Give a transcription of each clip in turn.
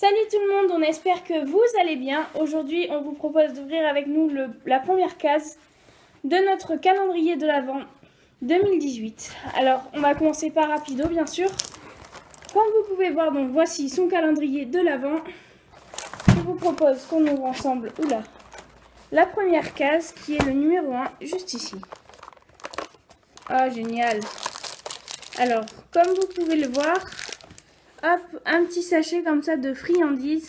Salut tout le monde, on espère que vous allez bien. Aujourd'hui, on vous propose d'ouvrir avec nous la première case de notre calendrier de l'Avent 2018. Alors, on va commencer par rapido, bien sûr. Comme vous pouvez voir, donc voici son calendrier de l'Avent. Je vous propose qu'on ouvre ensemble la première case qui est le numéro 1, juste ici. Ah, génial! Alors, comme vous pouvez le voir, hop, un petit sachet comme ça de friandises.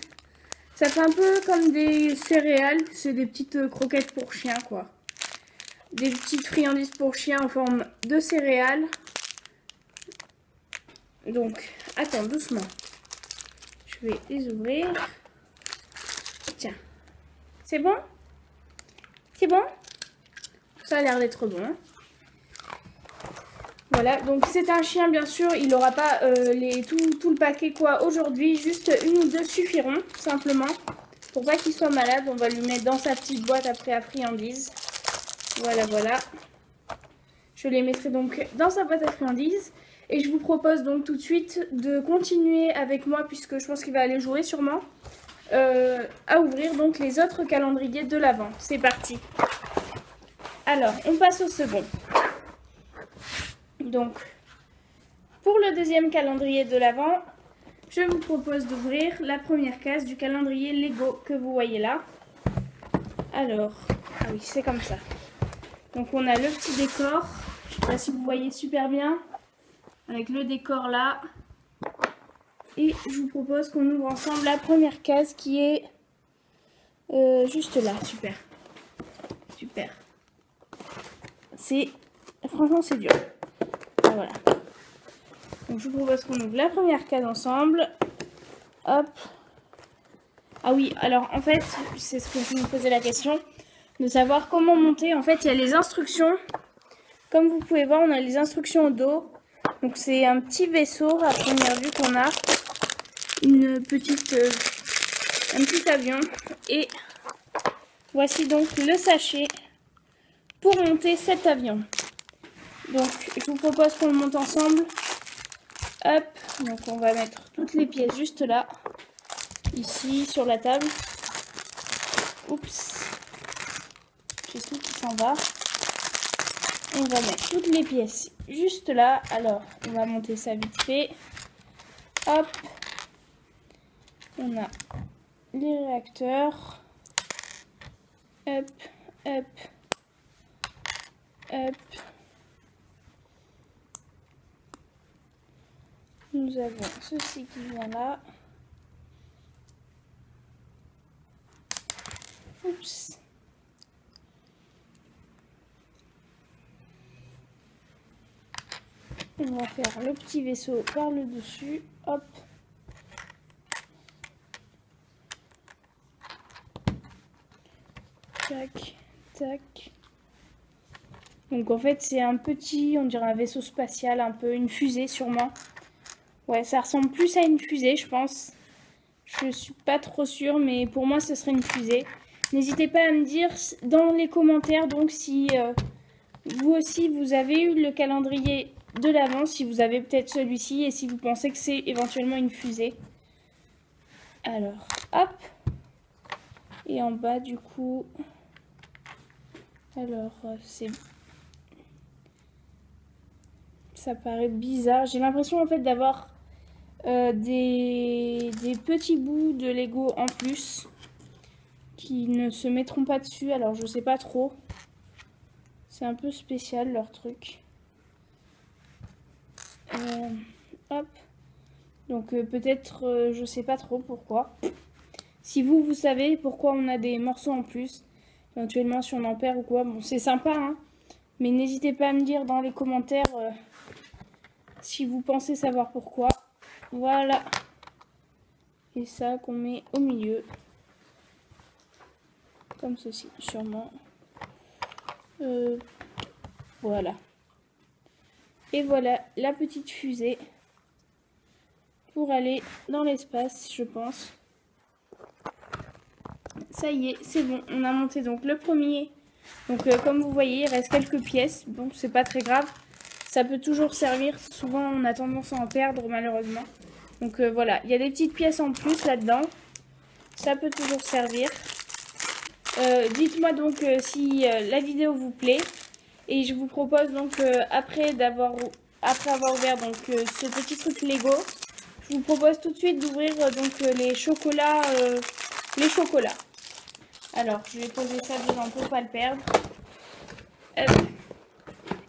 Ça fait un peu comme des céréales, c'est des petites croquettes pour chiens quoi. Des petites friandises pour chiens en forme de céréales. Donc, attends, doucement. Je vais les ouvrir. Tiens. C'est bon? C'est bon? Ça a l'air d'être bon. Voilà, donc c'est un chien bien sûr, il n'aura pas tout le paquet quoi aujourd'hui, juste une ou deux suffiront simplement. Pour pas qu'il soit malade, on va lui mettre dans sa petite boîte après à friandises. Voilà, voilà. Je les mettrai donc dans sa boîte à friandises. Et je vous propose donc tout de suite de continuer avec moi, puisque je pense qu'il va aller jouer sûrement, à ouvrir donc les autres calendriers de l'Avent. C'est parti. Alors, on passe au second. Donc, pour le deuxième calendrier de l'Avent, je vous propose d'ouvrir la première case du calendrier Lego que vous voyez là. Alors, ah oui, c'est comme ça. Donc, on a le petit décor. Je ne sais pas si vous voyez super bien. Avec le décor là. Et je vous propose qu'on ouvre ensemble la première case qui est juste là. Super. Super. Franchement, c'est dur. Voilà. Donc je vous propose qu'on ouvre la première case ensemble. Hop. Ah oui, alors en fait, c'est ce que je me posais la question, de savoir comment monter. En fait, il y a les instructions. Comme vous pouvez voir, on a les instructions au dos. Donc c'est un petit vaisseau à première vue qu'on a. Un petit avion. Et voici donc le sachet pour monter cet avion. Donc, je vous propose qu'on le monte ensemble. Hop, donc on va mettre toutes les pièces juste là. Ici, sur la table. Oups. J'ai tout qui s'en va. On va mettre toutes les pièces juste là. Alors, on va monter ça vite fait. Hop. On a les réacteurs. Hop, hop, hop. Nous avons ceci qui vient là. Oups. On va faire le petit vaisseau par le dessus. Hop. Tac, tac. Donc en fait c'est un petit, on dirait un vaisseau spatial, un peu une fusée sûrement. Ouais, ça ressemble plus à une fusée, je pense. Je suis pas trop sûre, mais pour moi, ce serait une fusée. N'hésitez pas à me dire dans les commentaires, donc, si vous aussi, vous avez eu le calendrier de l'Avent, si vous avez peut-être celui-ci, et si vous pensez que c'est éventuellement une fusée. Alors, hop. Et en bas, du coup... Alors, ça paraît bizarre. J'ai l'impression, en fait, d'avoir... des petits bouts de Lego en plus qui ne se mettront pas dessus, alors je sais pas trop, c'est un peu spécial leur truc. Hop, donc peut-être je sais pas trop pourquoi. Si vous savez pourquoi on a des morceaux en plus, éventuellement si on en perd ou quoi, bon c'est sympa hein, mais n'hésitez pas à me dire dans les commentaires si vous pensez savoir pourquoi. Voilà. Et ça qu'on met au milieu. Comme ceci, sûrement. Voilà. Et voilà la petite fusée. Pour aller dans l'espace, je pense. Ça y est, c'est bon. On a monté donc le premier. Donc comme vous voyez, il reste quelques pièces. Bon, c'est pas très grave. Ça peut toujours servir. Souvent, on a tendance à en perdre, malheureusement. Donc voilà, il y a des petites pièces en plus là-dedans. Ça peut toujours servir. Dites-moi donc si la vidéo vous plaît. Et je vous propose donc après avoir ouvert donc ce petit truc Lego, je vous propose tout de suite d'ouvrir donc les chocolats. Alors je vais poser ça dedans pour pas le perdre. Hop.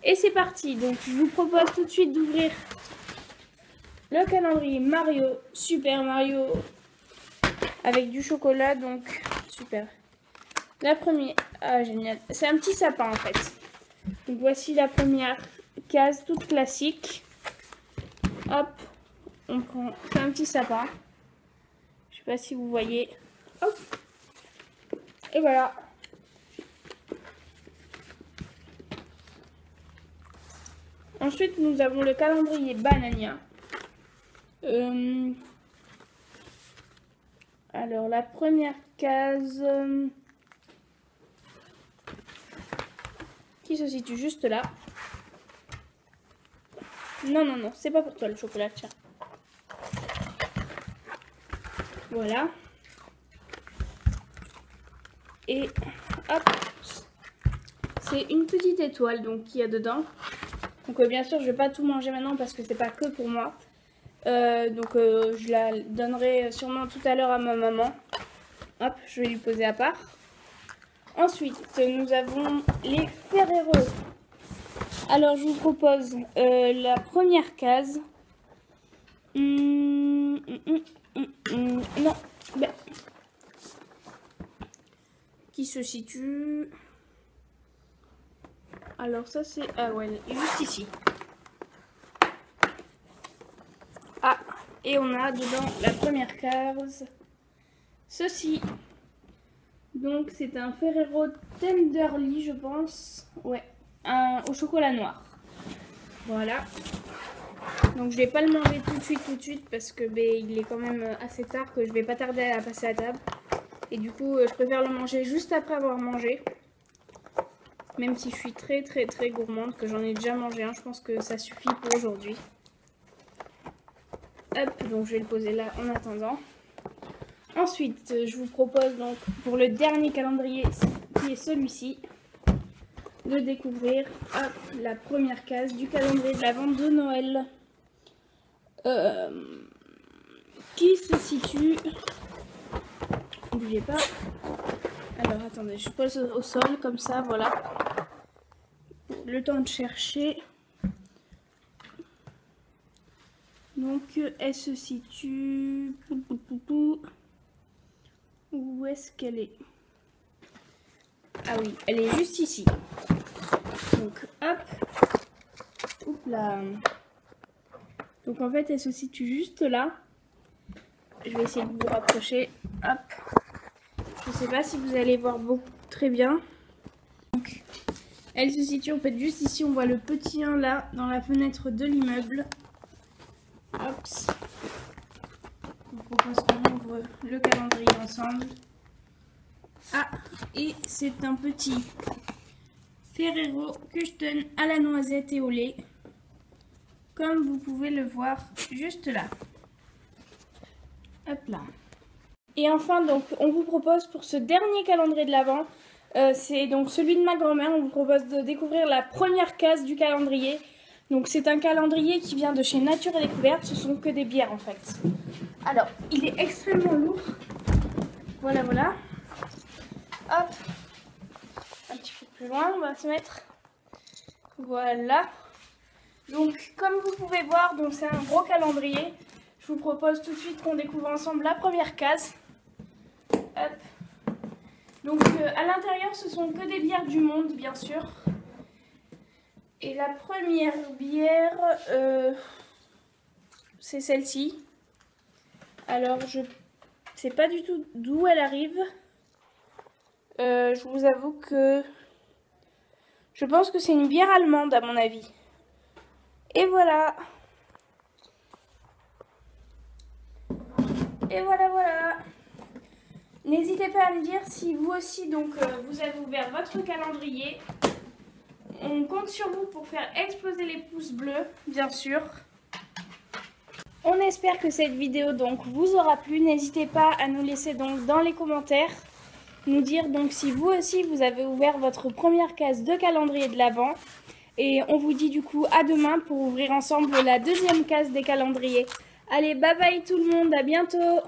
Et c'est parti. Donc je vous propose tout de suite d'ouvrir le calendrier Mario, Super Mario, avec du chocolat, donc super. La première, ah génial, c'est un petit sapin en fait. Donc voici la première case toute classique. Hop, on prend, c'est un petit sapin. Je sais pas si vous voyez. Hop. Et voilà. Ensuite, nous avons le calendrier Banania. Alors, la première case qui se situe juste là. Non, non, non, c'est pas pour toi le chocolat, tiens. Voilà. Et hop, c'est une petite étoile donc qu'il y a dedans. Donc bien sûr, je vais pas tout manger maintenant parce que c'est pas que pour moi. Je la donnerai sûrement tout à l'heure à ma maman. Hop, je vais lui poser à part. Ensuite, nous avons les Ferrero. Alors, je vous propose la première case. Non, ben, qui se situe... Alors ça c'est... Ah ouais, juste ici. Ah, et on a dedans la première case. Ceci. Donc c'est un Ferrero Tenderly, je pense. Ouais, au chocolat noir. Voilà. Donc je vais pas le manger tout de suite parce que il est quand même assez tard, que je vais pas tarder à passer à table. Et du coup je préfère le manger juste après avoir mangé. Même si je suis très gourmande, que j'en ai déjà mangé un, je pense que ça suffit pour aujourd'hui. Hop, donc je vais le poser là en attendant. Ensuite, je vous propose donc pour le dernier calendrier, qui est celui-ci, de découvrir la première case du calendrier de l'Avent de Noël. Qui se situe... N'oubliez pas. Alors attendez, je pose au sol comme ça, voilà. Le temps de chercher. Donc elle se situe... Où est-ce qu'elle est? Ah oui, elle est juste ici. Donc hop. Oups là. Donc en fait elle se situe juste là. Je vais essayer de vous rapprocher. Hop. Je ne sais pas si vous allez voir très bien. Donc, elle se situe en fait juste ici. On voit le petit 1 là dans la fenêtre de l'immeuble. Hop. Je vous propose qu'on ouvre le calendrier ensemble. Ah, et c'est un petit Ferrero Custom à la noisette et au lait. Comme vous pouvez le voir juste là. Hop là. Et enfin, donc, on vous propose pour ce dernier calendrier de l'Avent, c'est donc celui de ma grand-mère, on vous propose de découvrir la première case du calendrier. Donc c'est un calendrier qui vient de chez Nature et Découverte, ce sont que des bières en fait. Alors, il est extrêmement lourd. Voilà, voilà. Hop. Un petit peu plus loin, on va se mettre. Voilà. Donc, comme vous pouvez voir, donc c'est un gros calendrier. Je vous propose tout de suite qu'on découvre ensemble la première case. Hop. Donc à l'intérieur ce sont que des bières du monde bien sûr. Et la première bière c'est celle-ci. Alors je sais pas du tout d'où elle arrive. Je vous avoue que je pense que c'est une bière allemande à mon avis. Et voilà. Et voilà, voilà. N'hésitez pas à me dire si vous aussi, donc, vous avez ouvert votre calendrier. On compte sur vous pour faire exploser les pouces bleus, bien sûr. On espère que cette vidéo donc vous aura plu. N'hésitez pas à nous laisser donc dans les commentaires, nous dire donc si vous aussi vous avez ouvert votre première case de calendrier de l'Avent. Et on vous dit du coup à demain pour ouvrir ensemble la deuxième case des calendriers. Allez, bye bye tout le monde, à bientôt!